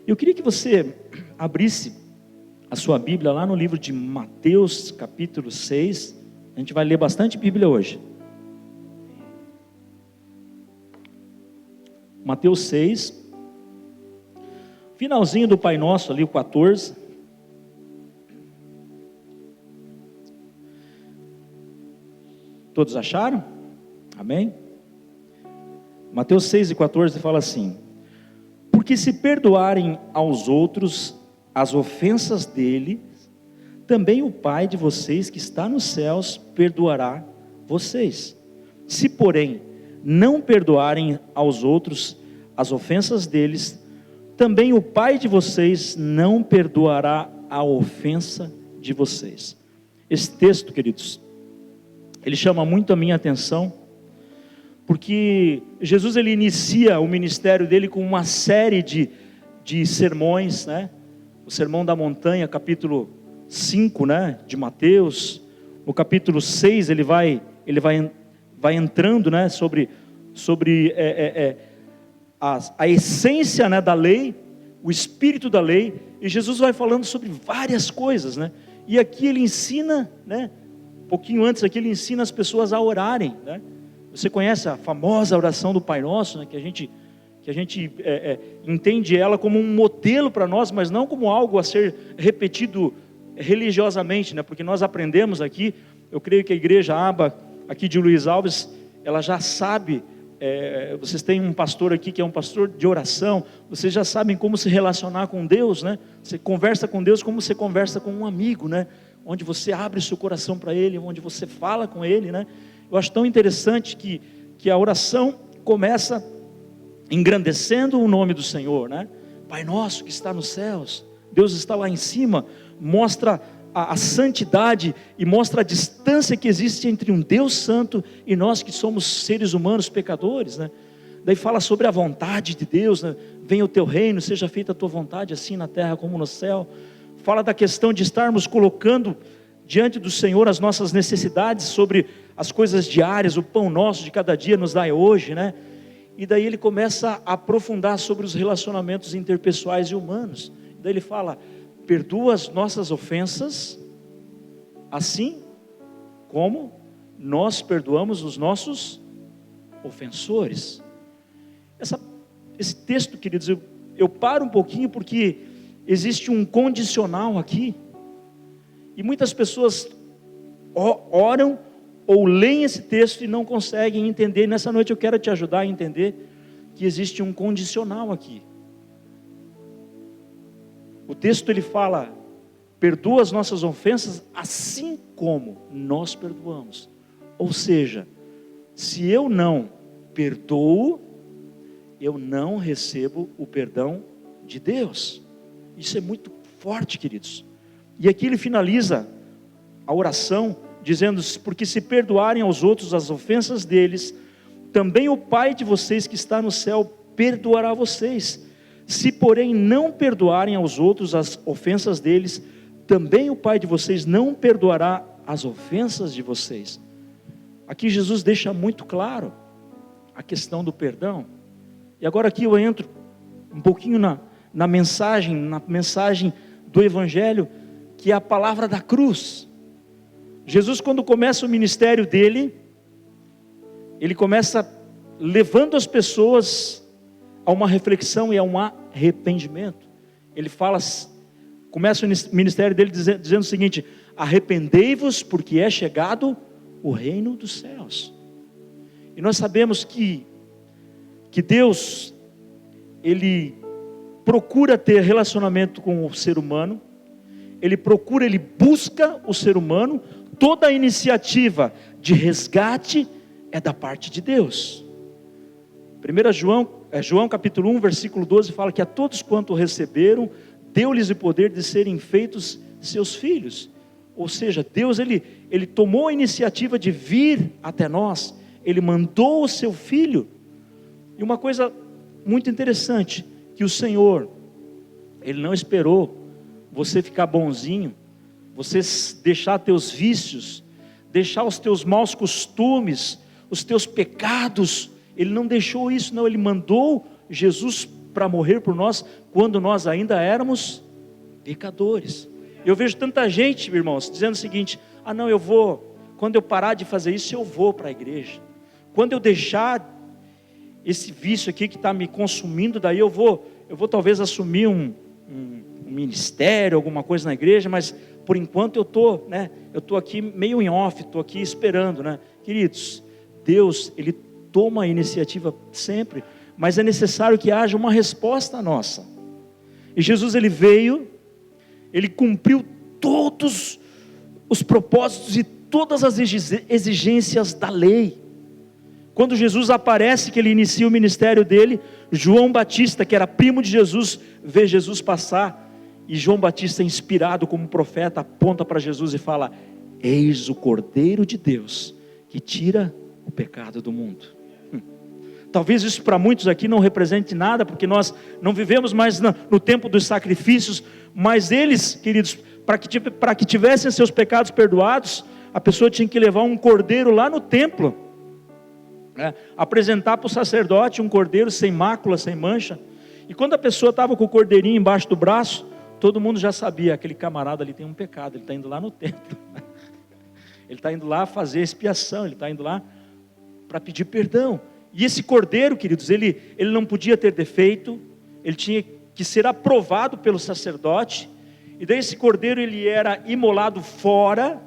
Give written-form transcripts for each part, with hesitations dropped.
Eu queria que você abrisse a sua Bíblia lá no livro de Mateus, capítulo 6. A gente vai ler bastante Bíblia hoje. Mateus 6, finalzinho do Pai Nosso ali, o 14. Todos acharam? Amém? Mateus 6 e 14 fala assim: porque se perdoarem aos outros as ofensas dele, também o Pai de vocês que está nos céus perdoará vocês. Se porém não perdoarem aos outros as ofensas deles, também o Pai de vocês não perdoará a ofensa de vocês. Esse texto, queridos, ele chama muito a minha atenção, porque Jesus ele inicia o ministério dele com uma série de sermões, né? O Sermão da Montanha, capítulo 5, né, de Mateus. No capítulo 6 ele vai entrando, né, sobre a essência, né, da lei, o espírito da lei, e Jesus vai falando sobre várias coisas, né? E aqui ele ensina, né, um pouquinho antes aqui ele ensina as pessoas a orarem, né? Você conhece a famosa oração do Pai Nosso, né, que a gente entende ela como um modelo para nós, mas não como algo a ser repetido religiosamente, né? Porque nós aprendemos aqui, eu creio que a igreja Aba aqui de Luiz Alves, ela já sabe, vocês têm um pastor aqui que é um pastor de oração, vocês já sabem como se relacionar com Deus, né? Você conversa com Deus como você conversa com um amigo, né? Onde você abre o seu coração para Ele, onde você fala com Ele, né? Eu acho tão interessante que a oração começa engrandecendo o nome do Senhor, né? Pai nosso que está nos céus, Deus está lá em cima, mostra a santidade e mostra a distância que existe entre um Deus santo e nós que somos seres humanos pecadores, né? Daí fala sobre a vontade de Deus, né? Venha o teu reino, seja feita a tua vontade assim na terra como no céu. Fala da questão de estarmos colocando diante do Senhor as nossas necessidades, sobre as coisas diárias, o pão nosso de cada dia nos dai hoje, né? E daí ele começa a aprofundar sobre os relacionamentos interpessoais e humanos. Daí ele fala: perdoa as nossas ofensas, assim como nós perdoamos os nossos ofensores. Esse texto, queridos, eu paro um pouquinho, porque existe um condicional aqui, e muitas pessoas oram ou leem esse texto e não conseguem entender. Nessa noite eu quero te ajudar a entender que existe um condicional aqui. O texto ele fala: perdoa as nossas ofensas assim como nós perdoamos. Ou seja, se eu não perdoo, eu não recebo o perdão de Deus. Isso é muito forte, queridos. E aqui ele finaliza a oração dizendo: porque se perdoarem aos outros as ofensas deles, também o Pai de vocês que está no céu perdoará vocês. Se porém não perdoarem aos outros as ofensas deles, também o Pai de vocês não perdoará as ofensas de vocês. Aqui Jesus deixa muito claro a questão do perdão. E agora aqui eu entro um pouquinho na mensagem do Evangelho, que é a palavra da cruz. Jesus, quando começa o ministério dele, ele começa levando as pessoas a uma reflexão e a um arrependimento. Ele começa o ministério dele dizendo o seguinte: arrependei-vos, porque é chegado o reino dos céus. E nós sabemos que Deus, ele procura ter relacionamento com o ser humano, ele busca o ser humano. Toda a iniciativa de resgate é da parte de Deus. 1 João capítulo 1, versículo 12 fala que a todos quanto receberam, deu-lhes o poder de serem feitos seus filhos. Ou seja, Deus ele tomou a iniciativa de vir até nós, ele mandou o seu filho. E uma coisa muito interessante, que o Senhor, ele não esperou você ficar bonzinho, você deixar teus vícios, deixar os teus maus costumes, os teus pecados. Ele não deixou isso, não. Ele mandou Jesus para morrer por nós, quando nós ainda éramos pecadores. Eu vejo tanta gente, irmãos, dizendo o seguinte: ah não, quando eu parar de fazer isso, eu vou para a igreja. Quando eu deixar esse vício aqui que está me consumindo, daí eu vou talvez assumir um ministério, alguma coisa na igreja, mas por enquanto eu estou aqui meio em off, estou aqui esperando, né? Queridos, Deus, Ele toma a iniciativa sempre, mas é necessário que haja uma resposta nossa. E Jesus, Ele veio, Ele cumpriu todos os propósitos e todas as exigências da lei. Quando Jesus aparece, que Ele inicia o ministério dele, João Batista, que era primo de Jesus, vê Jesus passar, e João Batista, inspirado como profeta, aponta para Jesus e fala: eis o Cordeiro de Deus, que tira o pecado do mundo. Talvez isso para muitos aqui não represente nada, porque nós não vivemos mais no tempo dos sacrifícios, mas eles, queridos, para que tivessem seus pecados perdoados, a pessoa tinha que levar um cordeiro lá no templo, apresentar para o sacerdote um cordeiro sem mácula, sem mancha. E quando a pessoa estava com o cordeirinho embaixo do braço, todo mundo já sabia: aquele camarada ali tem um pecado, ele está indo lá no templo, ele está indo lá fazer expiação, ele está indo lá para pedir perdão. E esse cordeiro, queridos, ele não podia ter defeito, ele tinha que ser aprovado pelo sacerdote. E daí esse cordeiro, ele era imolado fora,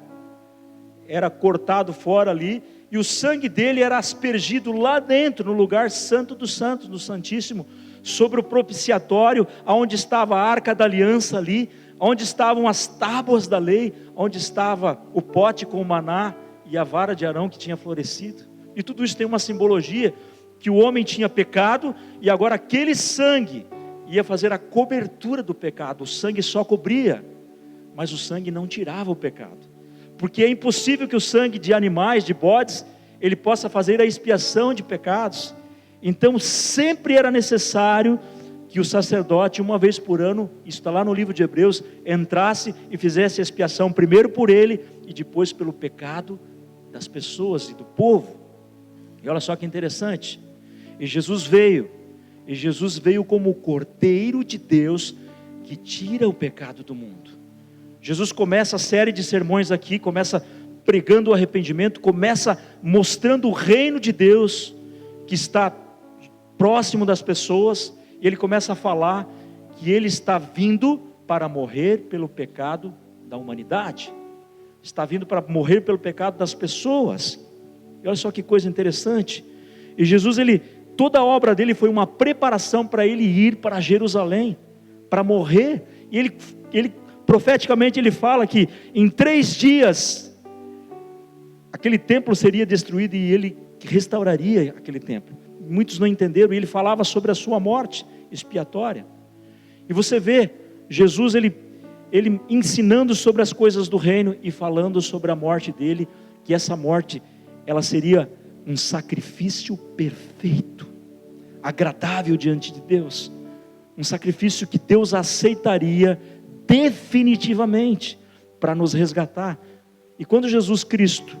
era cortado fora ali, e o sangue dele era aspergido lá dentro, no lugar santo dos santos, no santíssimo, sobre o propiciatório, onde estava a arca da aliança ali, onde estavam as tábuas da lei, onde estava o pote com o maná e a vara de Arão que tinha florescido. E tudo isso tem uma simbologia, que o homem tinha pecado, e agora aquele sangue ia fazer a cobertura do pecado. O sangue só cobria, mas o sangue não tirava o pecado, porque é impossível que o sangue de animais, de bodes, ele possa fazer a expiação de pecados. Então sempre era necessário que o sacerdote, uma vez por ano, isso está lá no livro de Hebreus, entrasse e fizesse a expiação, primeiro por ele, e depois pelo pecado das pessoas e do povo. E olha só que interessante, e Jesus veio como o Cordeiro de Deus, que tira o pecado do mundo. Jesus começa a série de sermões aqui, começa pregando o arrependimento, começa mostrando o reino de Deus, que está próximo das pessoas, e ele começa a falar que ele está vindo para morrer pelo pecado da humanidade, está vindo para morrer pelo pecado das pessoas. E olha só que coisa interessante, e Jesus, toda a obra dele foi uma preparação para ele ir para Jerusalém, para morrer, e ele profeticamente ele fala que em 3 dias, aquele templo seria destruído, e ele restauraria aquele templo. Muitos não entenderam, e ele falava sobre a sua morte expiatória, e você vê, Jesus, ele ensinando sobre as coisas do reino, e falando sobre a morte dele, que essa morte, ela seria um sacrifício perfeito, agradável diante de Deus, um sacrifício que Deus aceitaria definitivamente, para nos resgatar. E quando Jesus Cristo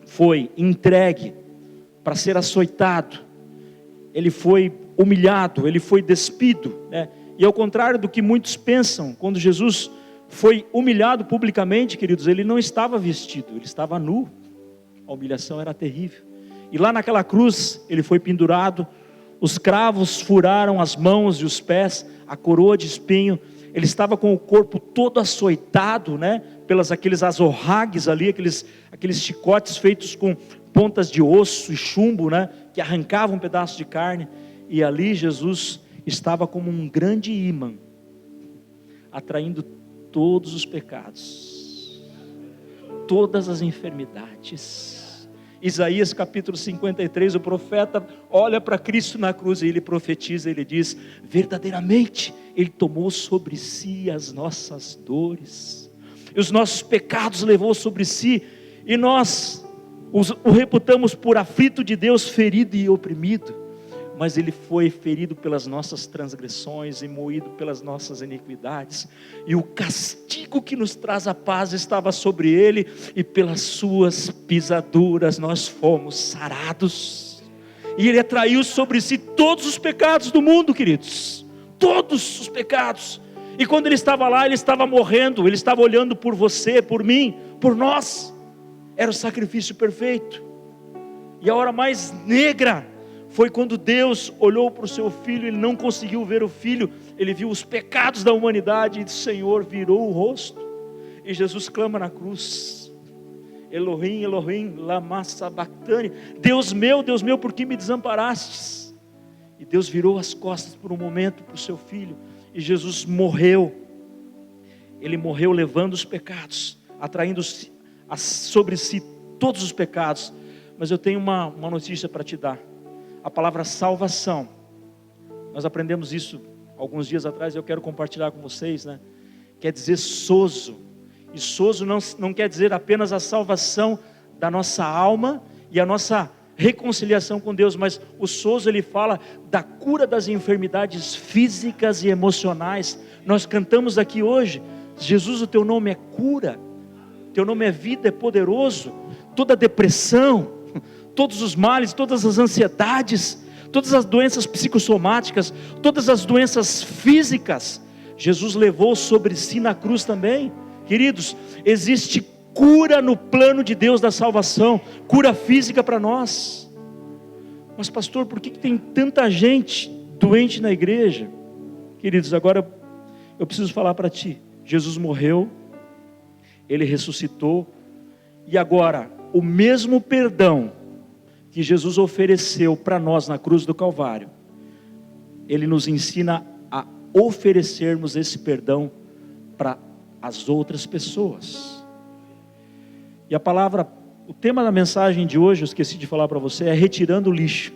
foi entregue para ser açoitado, ele foi humilhado, ele foi despido, né? E ao contrário do que muitos pensam, quando Jesus foi humilhado publicamente, queridos, ele não estava vestido, ele estava nu. A humilhação era terrível, e lá naquela cruz, ele foi pendurado, os cravos furaram as mãos e os pés, a coroa de espinho, ele estava com o corpo todo açoitado, né, aqueles azorragues ali, aqueles chicotes feitos com pontas de osso e chumbo, né, que arrancavam um pedaço de carne, e ali Jesus estava como um grande ímã, atraindo todos os pecados, todas as enfermidades. Isaías capítulo 53, o profeta olha para Cristo na cruz, e ele profetiza, ele diz: verdadeiramente, ele tomou sobre si as nossas dores, e os nossos pecados levou sobre si, e nós o reputamos por aflito de Deus, ferido e oprimido. Mas ele foi ferido pelas nossas transgressões e moído pelas nossas iniquidades, e o castigo que nos traz a paz estava sobre ele, e pelas suas pisaduras nós fomos sarados. E Ele atraiu sobre si todos os pecados do mundo, queridos. Todos os pecados. E quando Ele estava lá, Ele estava morrendo, Ele estava olhando por você, por mim, por nós. Era o sacrifício perfeito. E a hora mais negra foi quando Deus olhou para o seu filho. Ele não conseguiu ver o filho, Ele viu os pecados da humanidade, e o Senhor virou o rosto. E Jesus clama na cruz: Elohim, Elohim, lama sabachthani. Deus meu, por que me desamparastes? E Deus virou as costas por um momento para o seu filho. E Jesus morreu. Ele morreu levando os pecados, atraindo sobre si todos os pecados. Mas eu tenho uma notícia para te dar. A palavra salvação, nós aprendemos isso alguns dias atrás, eu quero compartilhar com vocês, né? Quer dizer sozo. E sozo não quer dizer apenas a salvação da nossa alma e a nossa reconciliação com Deus, mas o sozo, ele fala da cura das enfermidades físicas e emocionais. Nós cantamos aqui hoje: Jesus, o teu nome é cura, teu nome é vida, é poderoso. Toda depressão, todos os males, todas as ansiedades, todas as doenças psicossomáticas, todas as doenças físicas, Jesus levou sobre si na cruz também. Queridos, existe cura no plano de Deus da salvação, cura física para nós. Mas pastor, por que tem tanta gente doente na igreja? Queridos, agora eu preciso falar para ti. Jesus morreu, Ele ressuscitou, e agora o mesmo perdão que Jesus ofereceu para nós na cruz do Calvário, Ele nos ensina a oferecermos esse perdão para as outras pessoas. E a palavra, o tema da mensagem de hoje, eu esqueci de falar para você, é retirando o lixo.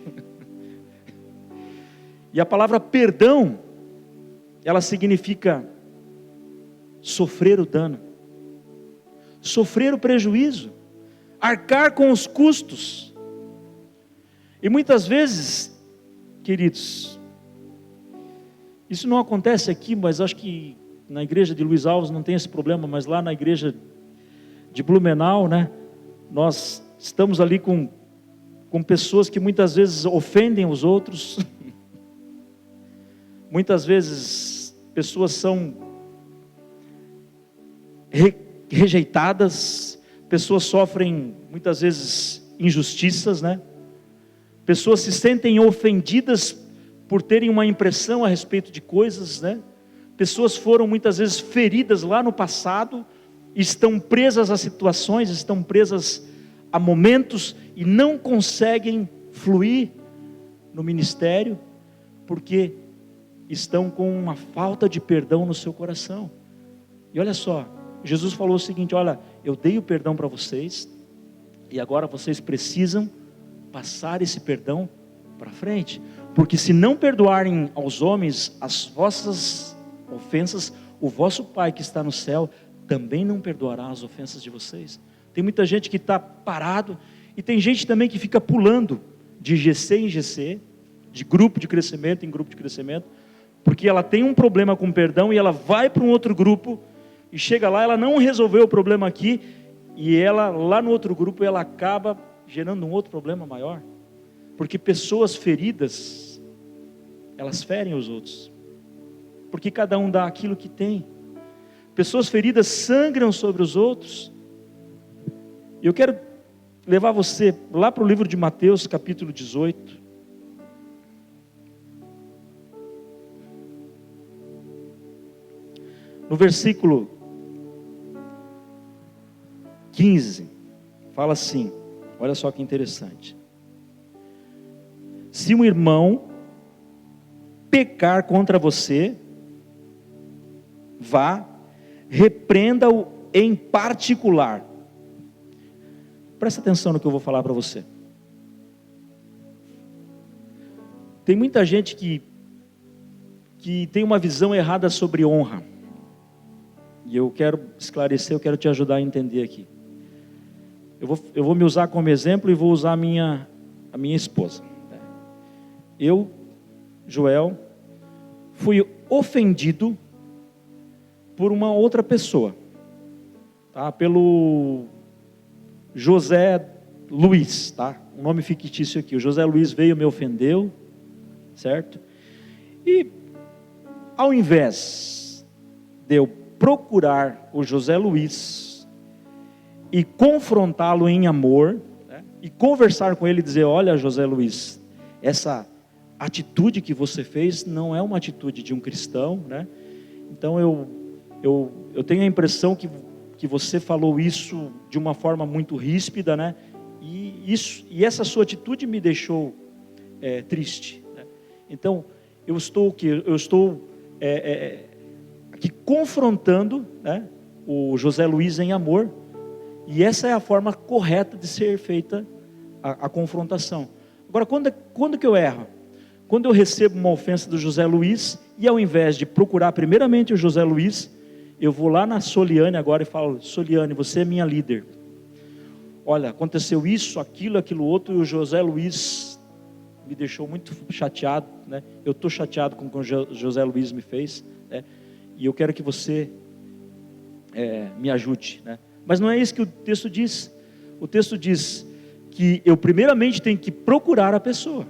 E a palavra perdão, ela significa sofrer o dano, sofrer o prejuízo, arcar com os custos. E muitas vezes, queridos, isso não acontece aqui, mas acho que na igreja de Luiz Alves não tem esse problema, mas lá na igreja de Blumenau, né, nós estamos ali com pessoas que muitas vezes ofendem os outros. Muitas vezes pessoas são rejeitadas, pessoas sofrem muitas vezes injustiças, né? Pessoas se sentem ofendidas por terem uma impressão a respeito de coisas, né? Pessoas foram muitas vezes feridas lá no passado, estão presas a situações, estão presas a momentos e não conseguem fluir no ministério, porque estão com uma falta de perdão no seu coração. E olha só, Jesus falou o seguinte: olha, eu dei o perdão para vocês, e agora vocês precisam passar esse perdão para frente, porque se não perdoarem aos homens as vossas ofensas, o vosso Pai que está no céu também não perdoará as ofensas de vocês. Tem muita gente que está parado, e tem gente também que fica pulando de GC em GC, de grupo de crescimento em grupo de crescimento, porque ela tem um problema com perdão, e ela vai para um outro grupo, e chega lá, ela não resolveu o problema aqui, e ela lá no outro grupo, ela acaba gerando um outro problema maior, porque pessoas feridas, elas ferem os outros, porque cada um dá aquilo que tem. Pessoas feridas sangram sobre os outros. E eu quero levar você lá para o livro de Mateus, capítulo 18. No versículo 15, fala assim, olha só que interessante: se um irmão pecar contra você, vá, repreenda-o em particular. Presta atenção no que eu vou falar para você. Tem muita gente que tem uma visão errada sobre honra, e eu quero esclarecer, eu quero te ajudar a entender aqui. Eu vou me usar como exemplo, e vou usar a minha esposa. Eu, Joel, fui ofendido por uma outra pessoa, tá? Pelo José Luiz, tá? Um nome fictício aqui. O José Luiz veio, me ofendeu, certo? E ao invés de eu procurar o José Luiz e confrontá-lo em amor, né? E conversar com ele e dizer: olha, José Luiz, essa atitude que você fez não é uma atitude de um cristão, né? Então eu tenho a impressão que você falou isso de uma forma muito ríspida, né? E essa sua atitude me deixou triste, né? Então eu estou aqui confrontando, né, o José Luiz em amor, e essa é a forma correta de ser feita a confrontação. Agora, quando que eu erro? Quando eu recebo uma ofensa do José Luiz, e ao invés de procurar primeiramente o José Luiz, eu vou lá na Soliane agora e falo: Soliane, você é minha líder. Olha, aconteceu isso, aquilo outro, e o José Luiz me deixou muito chateado, né? Eu estou chateado com o que o José Luiz me fez, né? E eu quero que você me ajude, né? Mas não é isso que o texto diz. O texto diz que eu primeiramente tenho que procurar a pessoa,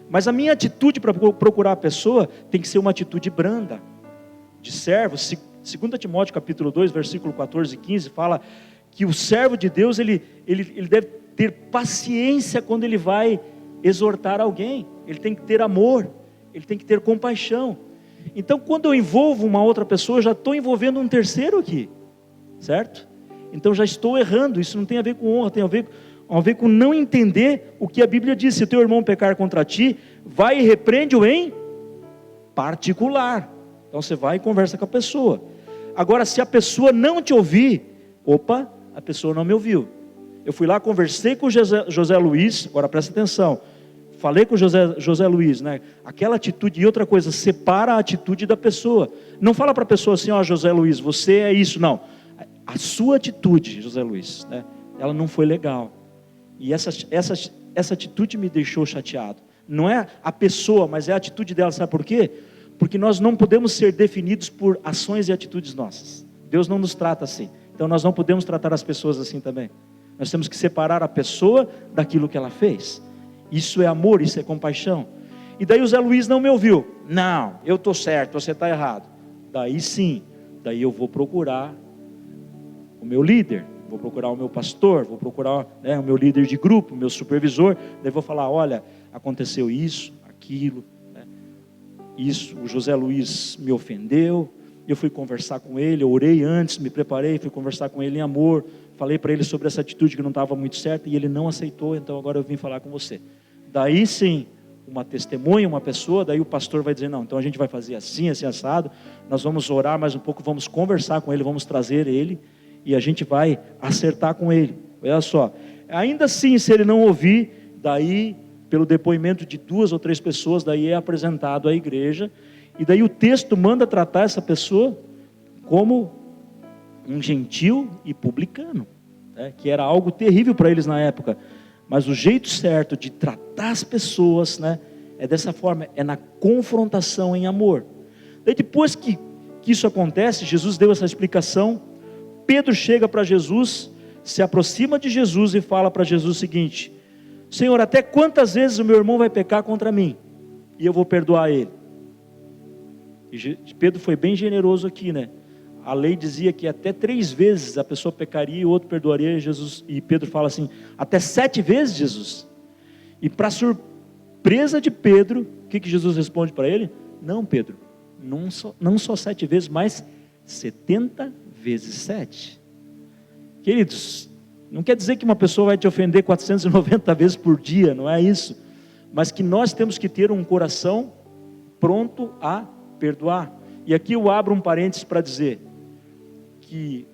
mas a minha atitude para procurar a pessoa tem que ser uma atitude branda, de servo. 2 Timóteo capítulo 2, versículo 14 e 15 fala que o servo de Deus, ele deve ter paciência quando ele vai exortar alguém, ele tem que ter amor, ele tem que ter compaixão. Então quando eu envolvo uma outra pessoa, eu já estou envolvendo um terceiro aqui, certo? Então já estou errando. Isso não tem a ver com honra, tem a ver com não entender o que a Bíblia diz. Se o teu irmão pecar contra ti, vai e repreende-o em particular. Então você vai e conversa com a pessoa. Agora, se a pessoa não te ouvir, opa, a pessoa não me ouviu. Eu fui lá, conversei com o José Luiz, agora presta atenção, falei com o José Luiz, né? Aquela atitude. E outra coisa, separa a atitude da pessoa. Não fala para a pessoa assim: ó, José Luiz, você é isso. Não, a sua atitude, José Luiz, né? Ela não foi legal, e essa atitude me deixou chateado. Não é a pessoa, mas é a atitude dela. Sabe por quê? Porque nós não podemos ser definidos por ações e atitudes nossas. Deus não nos trata assim. Então nós não podemos tratar as pessoas assim também. Nós temos que separar a pessoa daquilo que ela fez. Isso é amor, isso é compaixão. E daí o Zé Luiz não me ouviu. Não, eu estou certo, você está errado. Daí sim, daí eu vou procurar o meu líder, vou procurar o meu pastor, vou procurar, né, o meu líder de grupo, o meu supervisor. Daí vou falar: olha, aconteceu isso, aquilo, né? Isso, o José Luiz me ofendeu. Eu fui conversar com ele, eu orei antes, me preparei, fui conversar com ele em amor, falei para ele sobre essa atitude que não estava muito certa, e ele não aceitou. Então agora eu vim falar com você. Daí sim, uma testemunha, uma pessoa, daí o pastor vai dizer: não, então a gente vai fazer assim, assim, assado, nós vamos orar mais um pouco, vamos conversar com ele, vamos trazer ele, e a gente vai acertar com ele. Olha só, ainda assim, se ele não ouvir, daí, pelo depoimento de 2 ou 3 pessoas, daí é apresentado à igreja, e daí o texto manda tratar essa pessoa como um gentil e publicano, né? Que era algo terrível para eles na época. Mas o jeito certo de tratar as pessoas, né, é dessa forma, é na confrontação em amor. Daí depois que isso acontece, Jesus deu essa explicação. Pedro chega para Jesus, se aproxima de Jesus e fala para Jesus o seguinte: Senhor, até quantas vezes o meu irmão vai pecar contra mim e eu vou perdoar ele? E Pedro foi bem generoso aqui, né? A lei dizia que até 3 vezes a pessoa pecaria e o outro perdoaria. E Pedro fala assim: até 7 vezes, Jesus? E para surpresa de Pedro, o que Jesus responde para ele? Não, Pedro, não só 7 vezes, mas 70 vezes 7. Queridos, não quer dizer que uma pessoa vai te ofender 490 vezes por dia, não é isso. Mas que nós temos que ter um coração pronto a perdoar. E aqui eu abro um parênteses para dizer que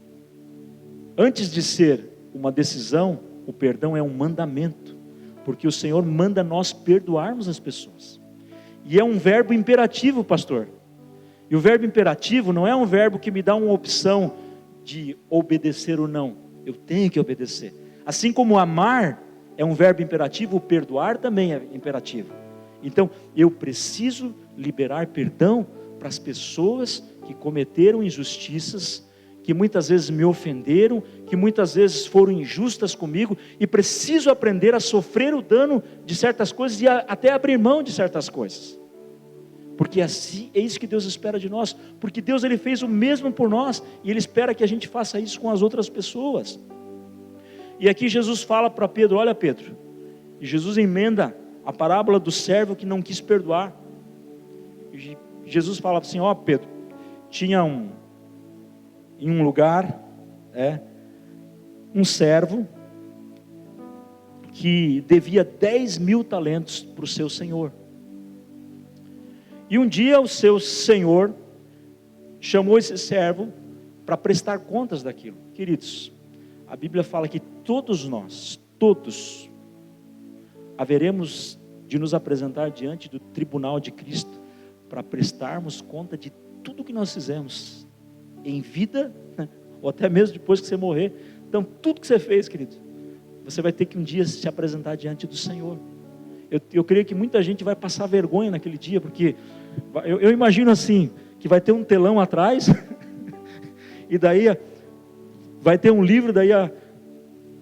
antes de ser uma decisão, o perdão é um mandamento, porque o Senhor manda nós perdoarmos as pessoas, e é um verbo imperativo, pastor. E o verbo imperativo não é um verbo que me dá uma opção de obedecer ou não. Eu tenho que obedecer. Assim como amar é um verbo imperativo, o perdoar também é imperativo. Então eu preciso liberar perdão para as pessoas que cometeram injustiças, que muitas vezes me ofenderam, que muitas vezes foram injustas comigo, e preciso aprender a sofrer o dano de certas coisas e até abrir mão de certas coisas. Porque assim, é isso que Deus espera de nós, porque Deus Ele fez o mesmo por nós, e Ele espera que a gente faça isso com as outras pessoas. E aqui Jesus fala para Pedro: olha Pedro, e Jesus emenda a parábola do servo que não quis perdoar. E Jesus fala assim: ó Pedro, tinha em um lugar, um servo que devia 10.000 talentos para o seu senhor. E um dia o seu senhor chamou esse servo para prestar contas daquilo. Queridos, a Bíblia fala que todos nós, todos, haveremos de nos apresentar diante do tribunal de Cristo para prestarmos conta de tudo que nós fizemos em vida, ou até mesmo depois que você morrer. Então tudo que você fez, querido, você vai ter que um dia se apresentar diante do Senhor. Eu creio que muita gente vai passar vergonha naquele dia, porque eu imagino assim, que vai ter um telão atrás, e daí vai ter um livro, daí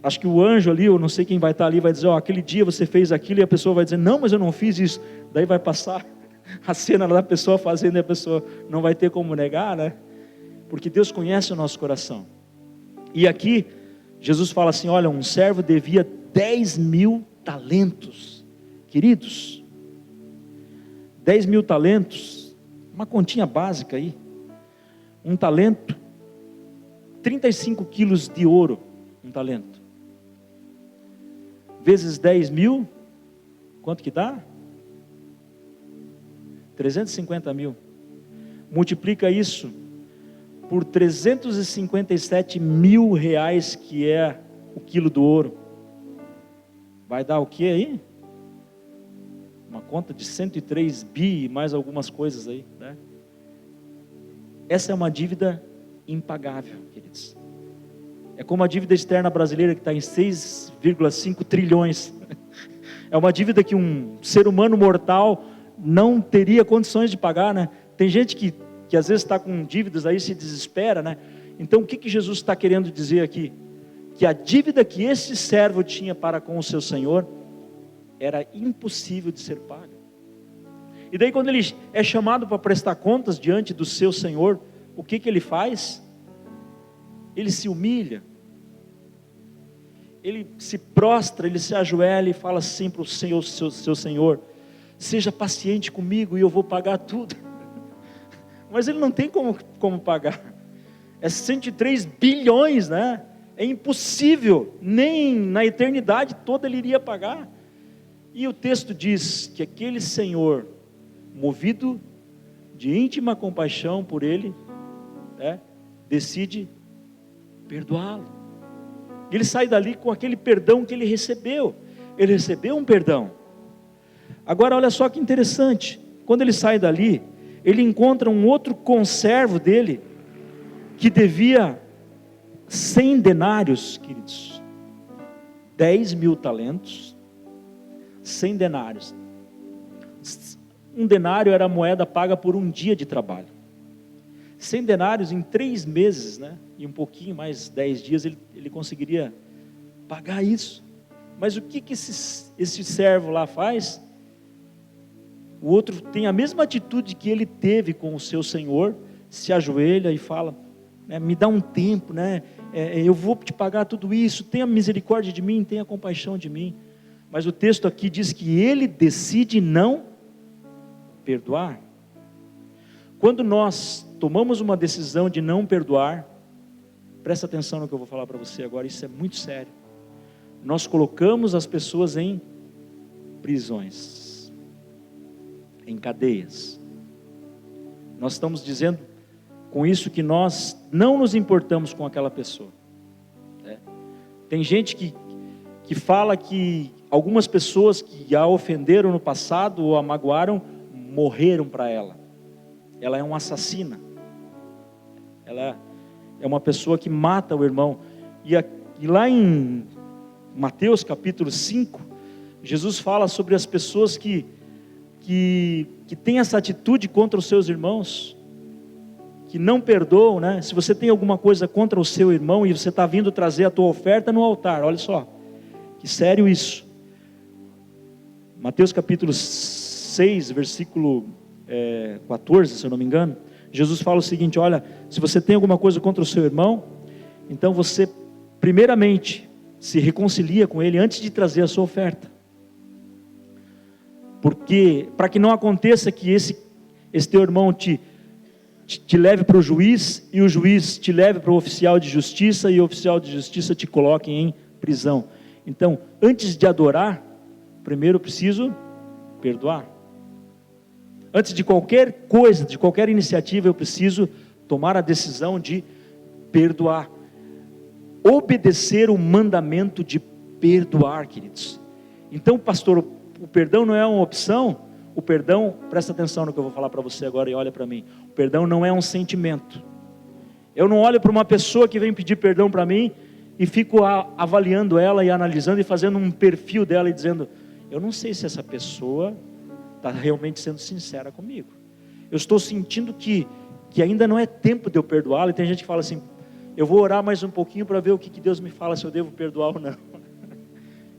acho que o anjo ali, eu não sei quem vai estar ali, vai dizer: ó, aquele dia você fez aquilo, e a pessoa vai dizer: não, mas eu não fiz isso. Daí vai passar a cena da pessoa fazendo, e a pessoa não vai ter como negar, né? Porque Deus conhece o nosso coração. E aqui Jesus fala assim: olha, um servo devia 10.000 talentos. Queridos, 10.000 talentos, uma continha básica aí. Um talento, 35 quilos de ouro, um talento. Vezes 10.000, quanto que dá? 350 mil. Multiplica isso por 357 mil reais, que é o quilo do ouro. Vai dar o que aí? Uma conta de 103 bi e mais algumas coisas aí, né? Essa é uma dívida impagável, queridos. É como a dívida externa brasileira, que está em 6,5 trilhões. É uma dívida que um ser humano mortal não teria condições de pagar, né? Tem gente que às vezes está com dívidas aí, se desespera, né? Então o que Jesus está querendo dizer aqui? Que a dívida que esse servo tinha para com o seu senhor era impossível de ser paga. E daí, quando ele é chamado para prestar contas diante do seu senhor, o que ele faz? Ele se humilha, ele se prostra, ele se ajoelha e fala assim para o Senhor, seu Senhor: seja paciente comigo e eu vou pagar tudo. Mas ele não tem como pagar. É 103 bilhões, né? É impossível, nem na eternidade toda ele iria pagar. E o texto diz que aquele senhor, movido de íntima compaixão por ele, decide perdoá-lo. Ele sai dali com aquele perdão que ele recebeu. Ele recebeu um perdão. Agora olha só que interessante, quando ele sai dali, ele encontra um outro conservo dele, que devia 100 denários, queridos, 10.000 talentos, 100 denários. Um denário era a moeda paga por um dia de trabalho. 100 denários em 3 meses, né? E um pouquinho mais, 10 dias, ele conseguiria pagar isso. Mas o que esse servo lá faz? O outro tem a mesma atitude que ele teve com o seu senhor, se ajoelha e fala: me dá um tempo, né? Eu vou te pagar tudo isso, tenha misericórdia de mim, tenha compaixão de mim. Mas o texto aqui diz que ele decide não perdoar. Quando nós tomamos uma decisão de não perdoar, presta atenção no que eu vou falar para você agora, isso é muito sério. Nós colocamos as pessoas em prisões, em cadeias. Nós estamos dizendo com isso que nós não nos importamos com aquela pessoa. Tem gente que fala que algumas pessoas que a ofenderam no passado ou a magoaram, morreram para ela. Ela é uma assassina. Ela é uma pessoa que mata o irmão. E lá em Mateus capítulo 5, Jesus fala sobre as pessoas que têm essa atitude contra os seus irmãos, que não perdoam, né? Se você tem alguma coisa contra o seu irmão e você está vindo trazer a tua oferta no altar, olha só, que sério isso. Mateus capítulo 6, versículo 14, se eu não me engano, Jesus fala o seguinte: olha, se você tem alguma coisa contra o seu irmão, então você primeiramente se reconcilia com ele antes de trazer a sua oferta. Porque, para que não aconteça que esse teu irmão te leve para o juiz, e o juiz te leve para o oficial de justiça, e o oficial de justiça te coloque em prisão. Então, antes de adorar, primeiro eu preciso perdoar. Antes de qualquer coisa, de qualquer iniciativa, eu preciso tomar a decisão de perdoar. Obedecer o mandamento de perdoar, queridos. Então, pastor, o perdão não é uma opção. O perdão, presta atenção no que eu vou falar para você agora e olha para mim. O perdão não é um sentimento. Eu não olho para uma pessoa que vem pedir perdão para mim e fico avaliando ela e analisando e fazendo um perfil dela e dizendo: eu não sei se essa pessoa está realmente sendo sincera comigo. Eu estou sentindo que ainda não é tempo de eu perdoá-la. E tem gente que fala assim: eu vou orar mais um pouquinho para ver o que Deus me fala, se eu devo perdoar ou não.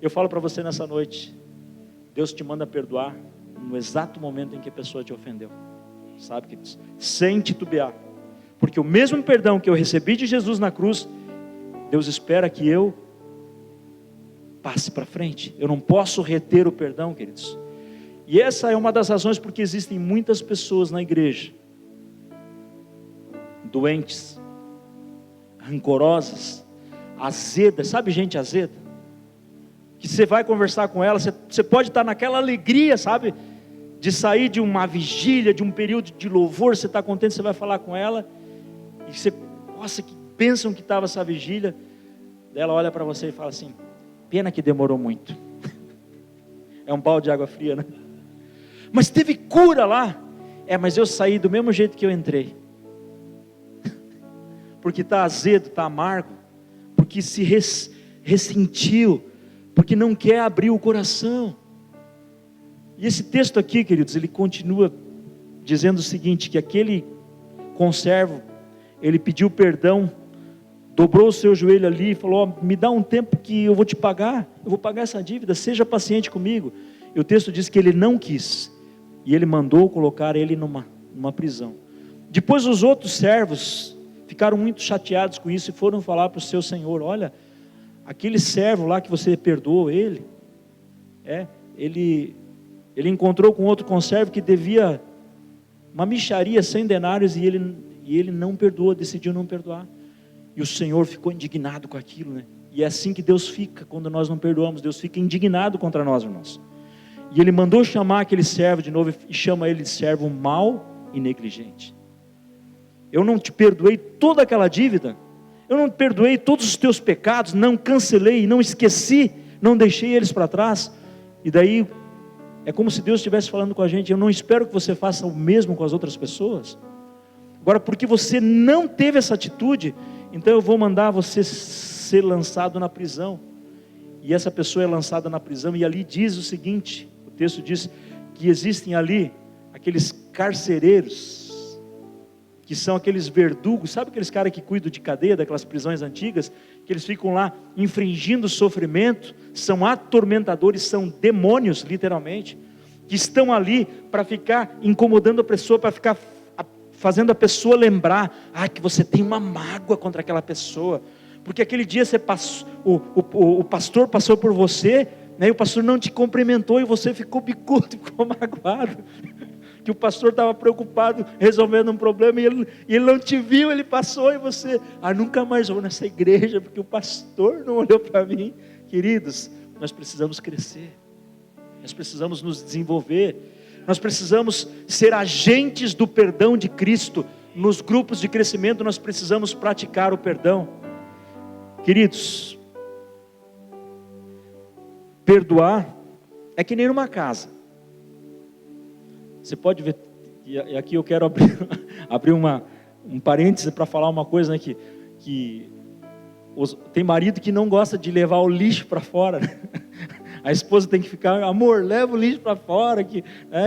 Eu falo para você nessa noite: Deus te manda perdoar no exato momento em que a pessoa te ofendeu, sabe, queridos? Sem titubear, porque o mesmo perdão que eu recebi de Jesus na cruz, Deus espera que eu passe para frente. Eu não posso reter o perdão, queridos. E essa é uma das razões porque existem muitas pessoas na igreja doentes, rancorosas, azedas. Sabe gente azeda? Que você vai conversar com ela, você pode estar naquela alegria, sabe, de sair de uma vigília, de um período de louvor, você está contente, você vai falar com ela, e você, nossa, que bênção que estava essa vigília. Ela olha para você e fala assim: pena que demorou muito. É um balde de água fria, né? Mas teve cura lá. Mas eu saí do mesmo jeito que eu entrei. Porque está azedo, está amargo, porque se ressentiu, porque não quer abrir o coração. E esse texto aqui, queridos, ele continua dizendo o seguinte: que aquele conservo, ele pediu perdão, dobrou o seu joelho ali e falou: me dá um tempo que eu vou te pagar, eu vou pagar essa dívida, seja paciente comigo. E o texto diz que ele não quis, e ele mandou colocar ele numa prisão. Depois os outros servos ficaram muito chateados com isso e foram falar para o seu senhor: olha, aquele servo lá que você perdoou ele encontrou com outro conservo que devia uma mixaria, 100 denários, e ele não perdoou, decidiu não perdoar. E o Senhor ficou indignado com aquilo, né? E é assim que Deus fica quando nós não perdoamos. Deus fica indignado contra nós, irmãos. E ele mandou chamar aquele servo de novo e chama ele de servo mau e negligente. Eu não te perdoei toda aquela dívida, eu não perdoei todos os teus pecados, não cancelei, não esqueci, não deixei eles para trás. E daí é como se Deus estivesse falando com a gente: eu não espero que você faça o mesmo com as outras pessoas. Agora, porque você não teve essa atitude, então eu vou mandar você ser lançado na prisão. E essa pessoa é lançada na prisão, e ali diz o seguinte, o texto diz que existem ali aqueles carcereiros, que são aqueles verdugos, sabe aqueles caras que cuidam de cadeia, daquelas prisões antigas, que eles ficam lá infringindo sofrimento, são atormentadores, são demônios literalmente, que estão ali para ficar incomodando a pessoa, para ficar fazendo a pessoa lembrar que você tem uma mágoa contra aquela pessoa, porque aquele dia o pastor passou por você, né, e o pastor não te cumprimentou e você ficou bicudo, ficou magoado, que o pastor estava preocupado resolvendo um problema e ele não te viu, ele passou e você, nunca mais vou nessa igreja porque o pastor não olhou para mim. Queridos, nós precisamos crescer, nós precisamos nos desenvolver, nós precisamos ser agentes do perdão de Cristo. Nos grupos de crescimento nós precisamos praticar o perdão. Queridos, perdoar é que nem numa casa. Você pode ver, e aqui eu quero abrir um parêntese para falar uma coisa, né, que tem marido que não gosta de levar o lixo para fora, né? A esposa tem que ficar: amor, leva o lixo para fora, que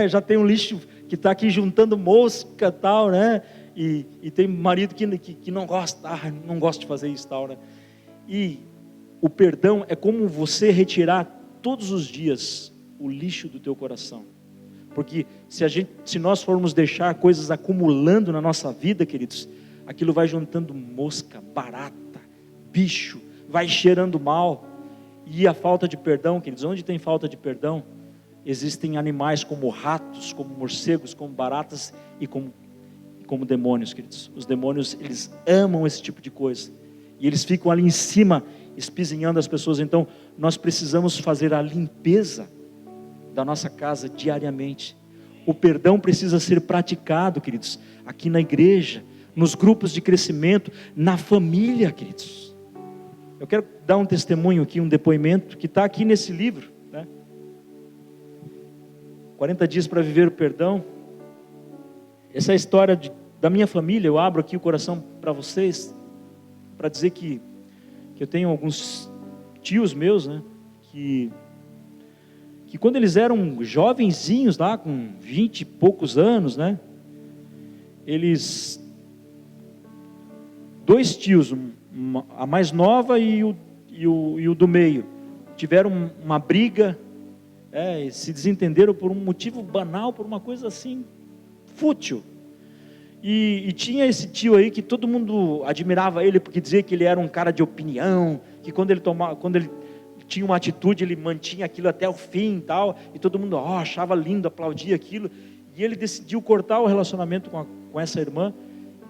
já tem um lixo que está aqui juntando mosca e tal, né? E tem marido que não gosta, não gosta de fazer isso e tal, né? E o perdão é como você retirar todos os dias o lixo do teu coração. Porque se nós formos deixar coisas acumulando na nossa vida, queridos, aquilo vai juntando mosca, barata, bicho, vai cheirando mal. E a falta de perdão, queridos, onde tem falta de perdão, existem animais como ratos, como morcegos, como baratas e como demônios, queridos. Os demônios, eles amam esse tipo de coisa. E eles ficam ali em cima, espizinhando as pessoas. Então, nós precisamos fazer a limpeza da nossa casa diariamente. O perdão precisa ser praticado, queridos, aqui na igreja, nos grupos de crescimento, na família, queridos. Eu quero dar um testemunho aqui, um depoimento, que está aqui nesse livro, né? 40 dias para viver o perdão. Essa é a história da minha família. Eu abro aqui o coração para vocês, para dizer que eu tenho alguns tios meus, né? Que quando eles eram jovenzinhos lá, com 20 e poucos anos, né? Dois tios, a mais nova e o do meio, tiveram uma briga, se desentenderam por um motivo banal, por uma coisa assim, fútil. E tinha esse tio aí que todo mundo admirava ele, porque dizia que ele era um cara de opinião, que quando ele tinha uma atitude, ele mantinha aquilo até o fim e tal, e todo mundo achava lindo, aplaudia aquilo, e ele decidiu cortar o relacionamento com essa irmã,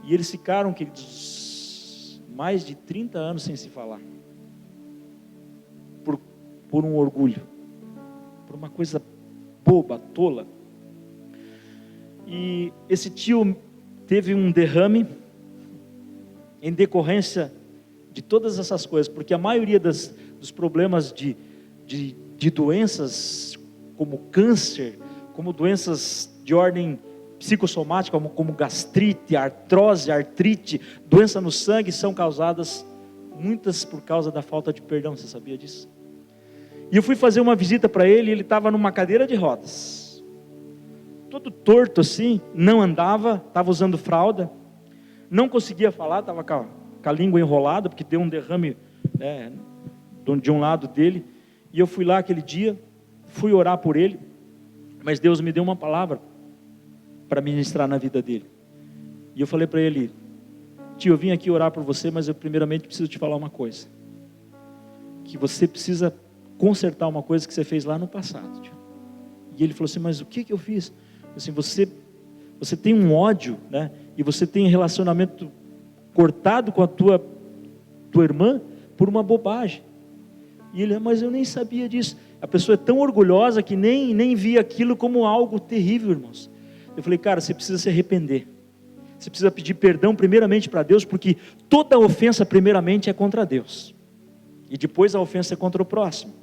e eles ficaram, queridos, mais de 30 anos sem se falar, por um orgulho, por uma coisa boba, tola. E esse tio teve um derrame em decorrência de todas essas coisas, porque a maioria dos problemas de doenças como câncer, como doenças de ordem psicossomática, como gastrite, artrose, artrite, doença no sangue, são causadas, muitas por causa da falta de perdão. Você sabia disso? E eu fui fazer uma visita para ele, e ele estava numa cadeira de rodas, todo torto assim, não andava, estava usando fralda, não conseguia falar, estava com a língua enrolada, porque deu um derrame de um lado dele. E eu fui lá aquele dia, fui orar por ele, mas Deus me deu uma palavra para ministrar na vida dele. E eu falei para ele: tio, eu vim aqui orar por você, mas eu primeiramente preciso te falar uma coisa, que você precisa consertar uma coisa que você fez lá no passado, tio. E ele falou assim: mas o que eu fiz? Assim, você tem um ódio, né? E você tem relacionamento cortado com a tua irmã por uma bobagem. E ele: mas eu nem sabia disso. A pessoa é tão orgulhosa que nem via aquilo como algo terrível, irmãos. Eu falei: cara, você precisa se arrepender. Você precisa pedir perdão primeiramente para Deus, porque toda ofensa primeiramente é contra Deus, e depois a ofensa é contra o próximo.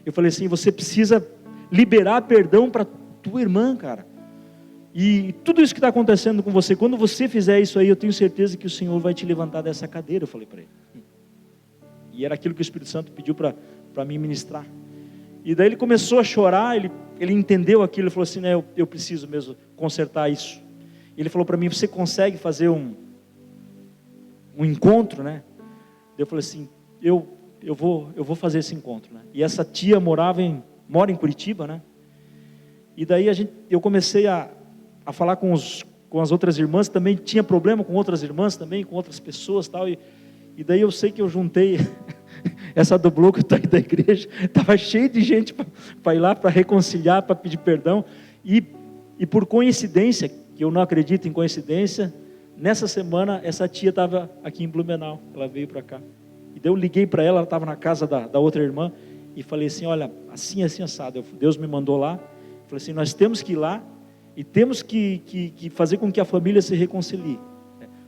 Eu falei assim: você precisa liberar perdão para tua irmã, cara. E tudo isso que está acontecendo com você, quando você fizer isso aí, eu tenho certeza que o Senhor vai te levantar dessa cadeira. Eu falei para ele. E era aquilo que o Espírito Santo pediu para mim ministrar. E daí ele começou a chorar, ele entendeu aquilo, ele falou assim: né, eu preciso mesmo consertar isso. Ele falou para mim: você consegue fazer um encontro, né? Eu falei assim: eu vou fazer esse encontro, né? E essa tia mora em Curitiba, né? E daí eu comecei a falar com as outras irmãs, também tinha problema com outras irmãs também, com outras pessoas tal, e daí eu sei que eu juntei essa do bloco da igreja, estava cheio de gente para ir lá, para reconciliar, para pedir perdão, e por coincidência, que eu não acredito em coincidência, nessa semana essa tia estava aqui em Blumenau, ela veio para cá, e daí eu liguei para ela estava na casa da outra irmã, e falei assim: olha, assim assado, Deus me mandou lá. Falei assim: nós temos que ir lá, e temos que fazer com que a família se reconcilie.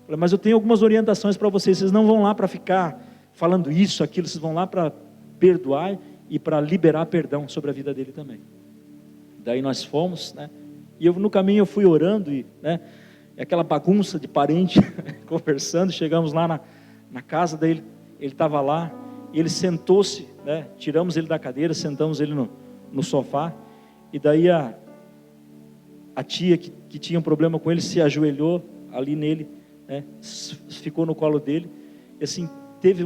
Falei: mas eu tenho algumas orientações para vocês não vão lá para ficar falando isso, aquilo, vocês vão lá para perdoar e para liberar perdão sobre a vida dele também. Daí nós fomos, né? E no caminho eu fui orando, e, né, aquela bagunça de parente conversando. Chegamos lá na casa dele, ele estava lá, e ele sentou-se, né? Tiramos ele da cadeira, sentamos ele no sofá, e daí a tia que tinha um problema com ele se ajoelhou ali nele, né? Ficou no colo dele, e assim, teve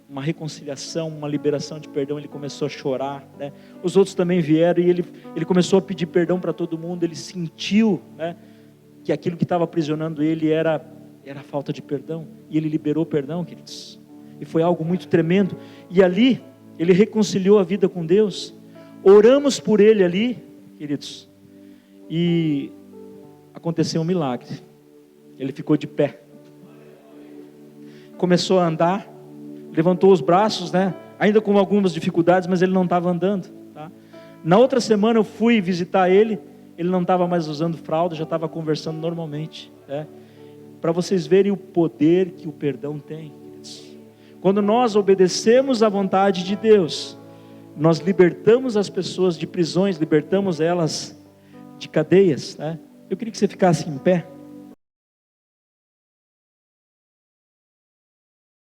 uma reconciliação, uma liberação de perdão. Ele começou a chorar, né? Os outros também vieram, e ele começou a pedir perdão para todo mundo. Ele sentiu, né, que aquilo que estava aprisionando ele era a falta de perdão, e ele liberou perdão, queridos, e foi algo muito tremendo. E ali, ele reconciliou a vida com Deus. Oramos por ele ali, queridos, e aconteceu um milagre. Ele ficou de pé, começou a andar, levantou os braços, né? Ainda com algumas dificuldades, mas ele não estava andando, tá? Na outra semana eu fui visitar ele não estava mais usando fralda, já estava conversando normalmente, né? Para vocês verem o poder que o perdão tem, queridos. Quando nós obedecemos à vontade de Deus, nós libertamos as pessoas de prisões, libertamos elas de cadeias, né? Eu queria que você ficasse em pé.